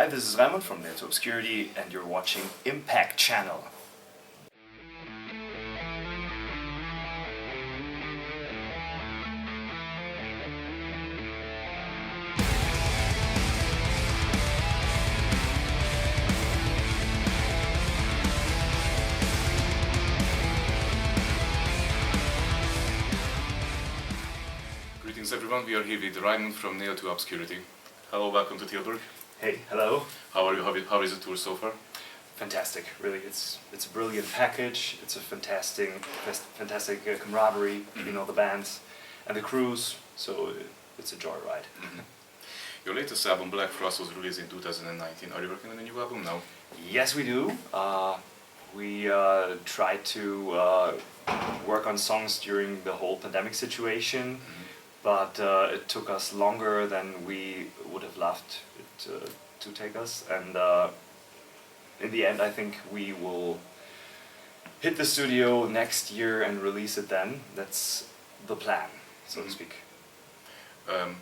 Hi, this is Raimund from Obscurity and you're watching Impact Channel. Greetings everyone, we are here with Raimund from Neo to Obscurity. Hello, welcome to Tilburg. Hey, hello. How are you? How is the tour so far? Fantastic, really. It's a brilliant package. It's a fantastic camaraderie, you know, the bands and the crews. So it's a joyride. Your latest album, Black Frost, was released in 2019. Are you working on a new album now? Yes, we do. We tried to work on songs during the whole pandemic situation, but it took us longer than we would have loved it to take us. And in the end, I think we will hit the studio next year and release it then. That's the plan, so to speak.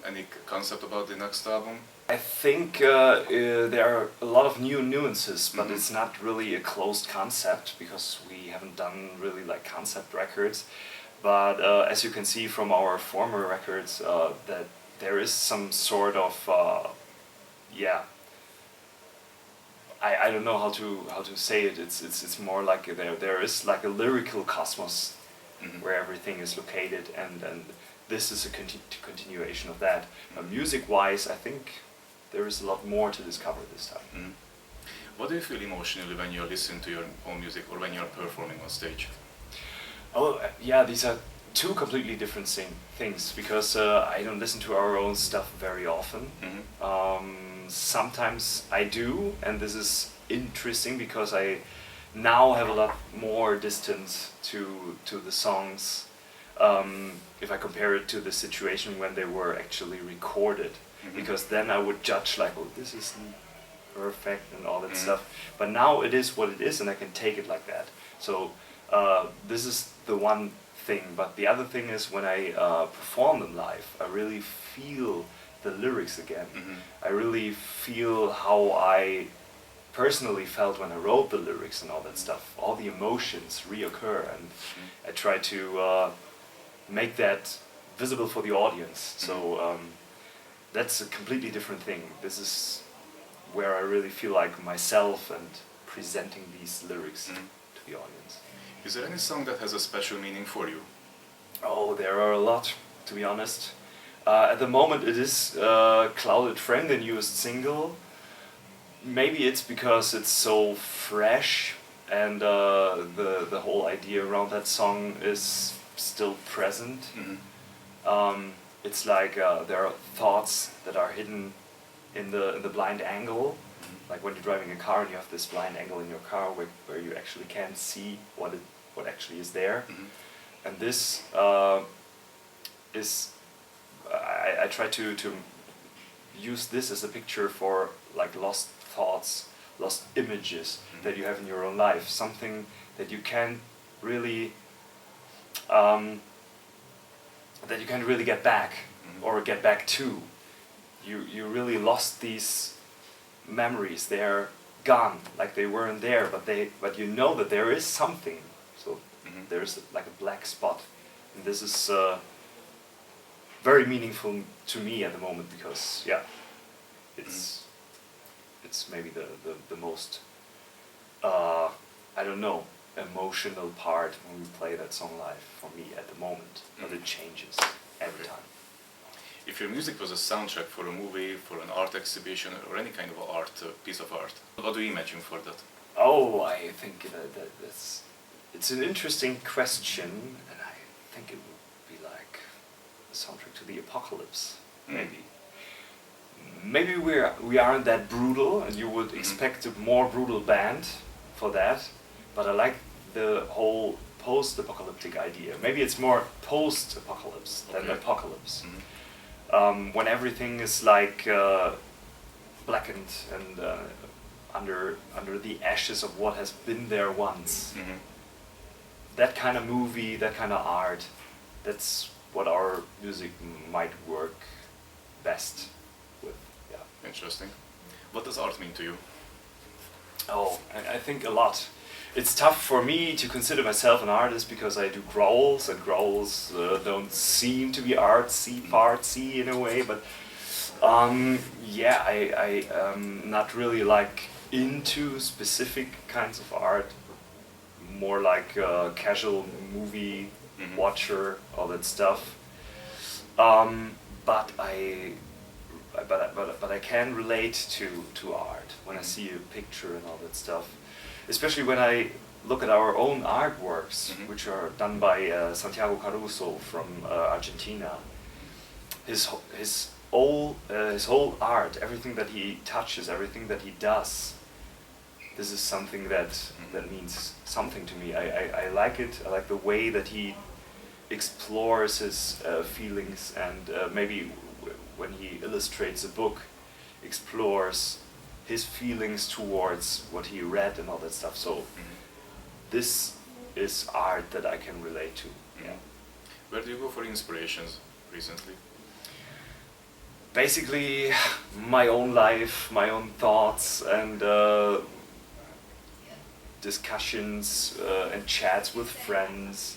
Any concept about the next album? I think there are a lot of new nuances, but it's not really a closed concept because we haven't done really like concept records. But as you can see from our former records, that there is some sort of I don't know how to say it. It's more like there is like a lyrical cosmos where everything is located, and this is a continuation of that. Music-wise, I think there is a lot more to discover this time. What do you feel emotionally when you listen to your own music or when you're performing on stage? Oh, yeah, these are two completely different things because I don't listen to our own stuff very often. Sometimes I do, and this is interesting because I now have a lot more distance to the songs if I compare it to the situation when they were actually recorded. Because then I would judge like, oh, this isn't perfect and all that stuff. But now it is what it is, and I can take it like that. So this is the one thing. But the other thing is when I perform them live, I really feel the lyrics again. I really feel how I personally felt when I wrote the lyrics and all that stuff. All the emotions reoccur, and I try to make that visible for the audience. So that's a completely different thing. This is where I really feel like myself and presenting these lyrics to the audience. Is there any song that has a special meaning for you? Oh, there are a lot, to be honest. At the moment it is Clouded Frame, the newest single. Maybe it's because it's so fresh and the whole idea around that song is still present. It's like there are thoughts that are hidden in the blind angle. Like when you're driving a car and you have this blind angle in your car where you actually can't see what actually is there. And this is I try to use this as a picture for like lost thoughts, lost images that you have in your own life, something that you can't really get back or get back to. You really lost these memories. They're gone, like they weren't there, but you know that there is something. So there's like a black spot, and this is very meaningful to me at the moment because it's maybe the most I don't know, emotional part when we play that song live for me at the moment, but it changes every time. If your music was a soundtrack for a movie, for an art exhibition, or any kind of art, piece of art, what do you imagine for that? Oh, I think it's an interesting question, and I think it would be like a soundtrack to the apocalypse, maybe. Maybe we aren't that brutal, and you would expect a more brutal band for that, but I like the whole post-apocalyptic idea. Maybe it's more post-apocalypse than apocalypse. When everything is like blackened and under the ashes of what has been there once. That kind of movie, that kind of art, that's what our music might work best with. Yeah. Interesting. What does art mean to you? Oh, I think a lot. It's tough for me to consider myself an artist because I do growls, and growls don't seem to be artsy in a way. But yeah, I not really like into specific kinds of art. More like a casual movie watcher, all that stuff. But I can relate to art when I see a picture and all that stuff. Especially when I look at our own artworks, which are done by Santiago Caruso from Argentina. His whole art, everything that he touches, everything that he does, this is something that means something to me. I like it. I like the way that he explores his feelings, and maybe when he illustrates a book, explores his feelings towards what he read and all that stuff. So this is art that I can relate to. Yeah. Where do you go for inspirations recently? Basically, my own life, my own thoughts, and discussions and chats with friends.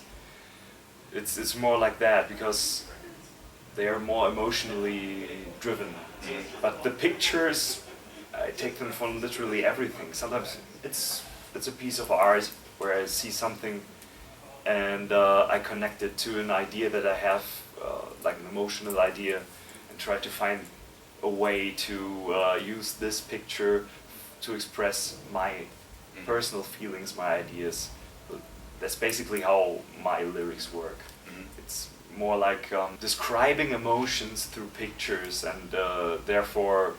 It's more like that because they are more emotionally driven. But the pictures, I take them from literally everything. Sometimes it's a piece of art where I see something and I connect it to an idea that I have, like an emotional idea, and try to find a way to use this picture to express my personal feelings, my ideas. That's basically how my lyrics work. It's more like describing emotions through pictures, and therefore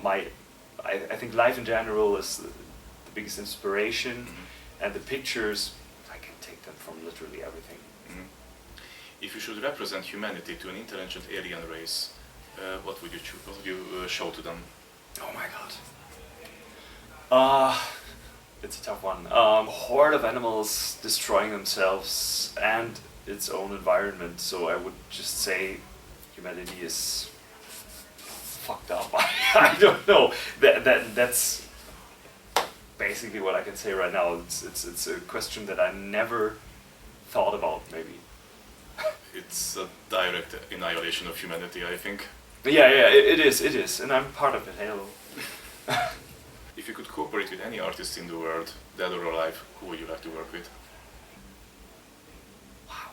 I think life in general is the biggest inspiration, and the pictures, I can take them from literally everything. If you should represent humanity to an intelligent alien race, what would you choose? What would you show to them? Oh my god. It's a tough one. A horde of animals destroying themselves and its own environment. So I would just say humanity is fucked up. I don't know. That's basically what I can say right now. It's a question that I never thought about. Maybe. It's a direct annihilation of humanity, I think. Yeah, it is, and I'm part of it. Hello. If you could cooperate with any artist in the world, dead or alive, who would you like to work with? Wow,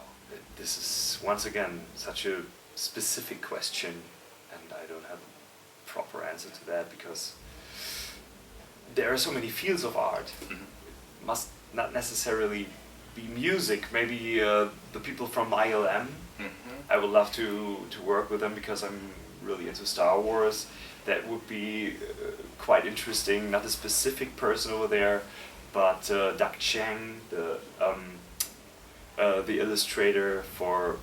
this is once again such a specific question, and I don't have a proper answer to that because there are so many fields of art. It must not necessarily be music. Maybe the people from ILM. I would love to work with them because I'm really into Star Wars. That would be quite interesting. Not a specific person over there, but Doug Chang, the illustrator for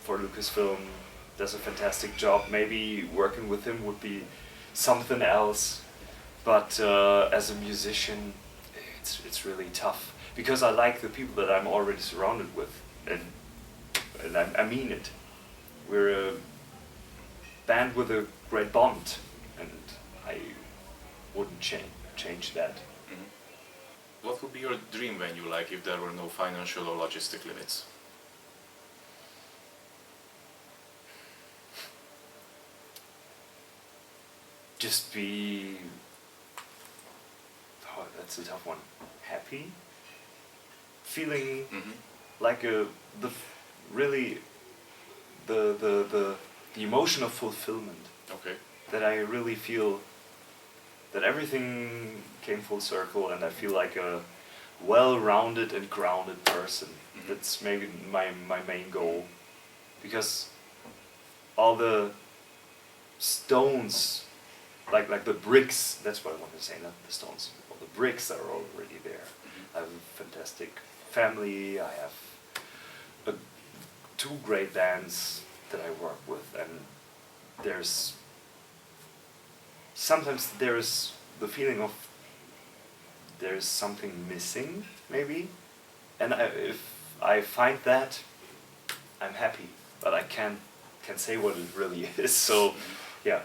Lucasfilm, does a fantastic job. Maybe working with him would be something else. But as a musician, it's really tough because I like the people that I'm already surrounded with, and I mean it. We're a band with a great bond, and I wouldn't change that. What would be your dream venue like if there were no financial or logistic limits? Just be... Oh, that's a tough one. Happy? Feeling like really the emotion of fulfillment. Okay. That I really feel that everything came full circle, and I feel like a well-rounded and grounded person. That's maybe my main goal, because all the stones, like the bricks, that's what I want to say, not the stones, all the bricks are already there. I have a fantastic family, I have two great bands that I work with, and sometimes there's the feeling of there's something missing, maybe, and if I find that, I'm happy, but I can't say what it really is. So, yeah.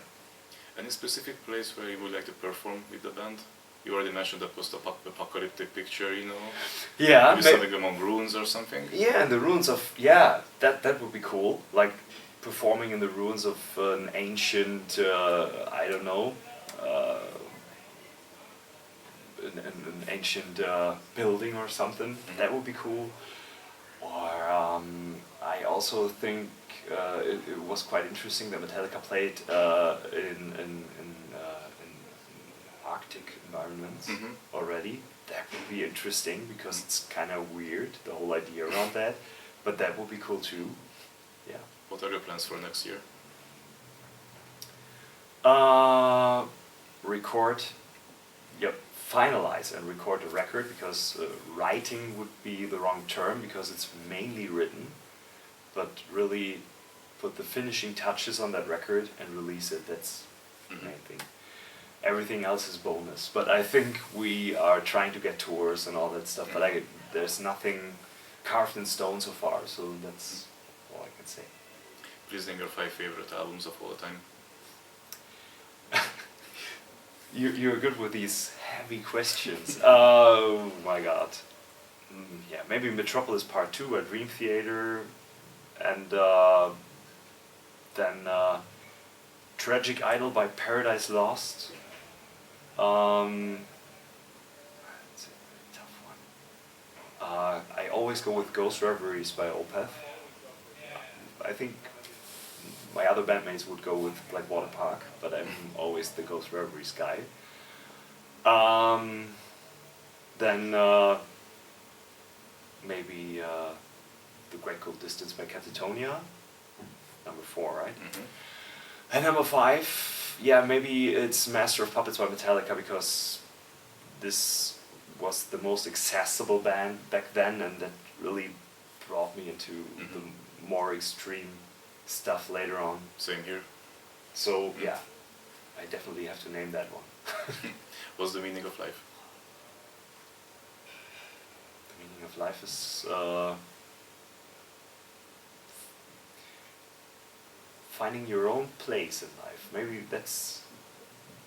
Any specific place where you would like to perform with the band? You already mentioned the post-apocalyptic picture, you know? Yeah, Maybe something among ruins or something? yeah, in the ruins of, yeah, that would be cool. Like performing in the ruins of an ancient, I don't know, an ancient building or something. That would be cool. Or I also think it was quite interesting that Metallica played in Arctic environments already. That would be interesting because it's kind of weird, the whole idea around that. But that would be cool too. Yeah. What are your plans for next year? Record, yep, finalize and record a record, because writing would be the wrong term because it's mainly written, but really put the finishing touches on that record and release it. That's the main thing. Everything else is bonus. But I think we are trying to get tours and all that stuff, but there's nothing carved in stone so far, so that's all I can say. Please name your 5 favorite albums of all time. You're good with these heavy questions. Oh my god. Yeah, maybe Metropolis Part 2 at Dream Theater, and then Tragic Idol by Paradise Lost. It's a very tough one. I always go with Ghost Reveries by Opeth. I think my other bandmates would go with Blackwater Park, but I'm always the Ghost Reveries guy. Then maybe The Great Cold Distance by Catatonia, number 4, right? And number 5, yeah, maybe it's Master of Puppets by Metallica, because this was the most accessible band back then, and that really brought me into the more extreme stuff later on. Same here. So yeah, I definitely have to name that one. What's the meaning of life? The meaning of life is finding your own place in life. Maybe that's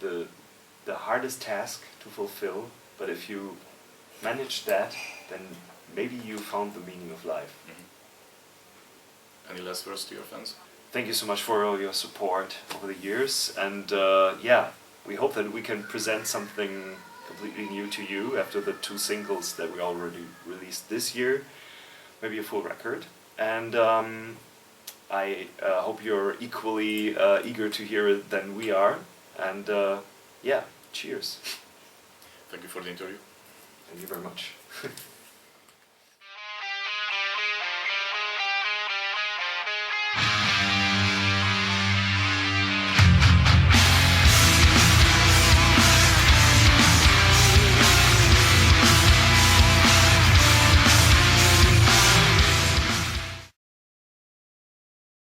the hardest task to fulfill, but if you manage that, then maybe you found the meaning of life. Any last words to your fans? Thank you so much for all your support over the years, and yeah, we hope that we can present something completely new to you after the 2 singles that we already released this year, maybe a full record, and I hope you're equally eager to hear it than we are, and yeah, cheers. Thank you for the interview. Thank you very much.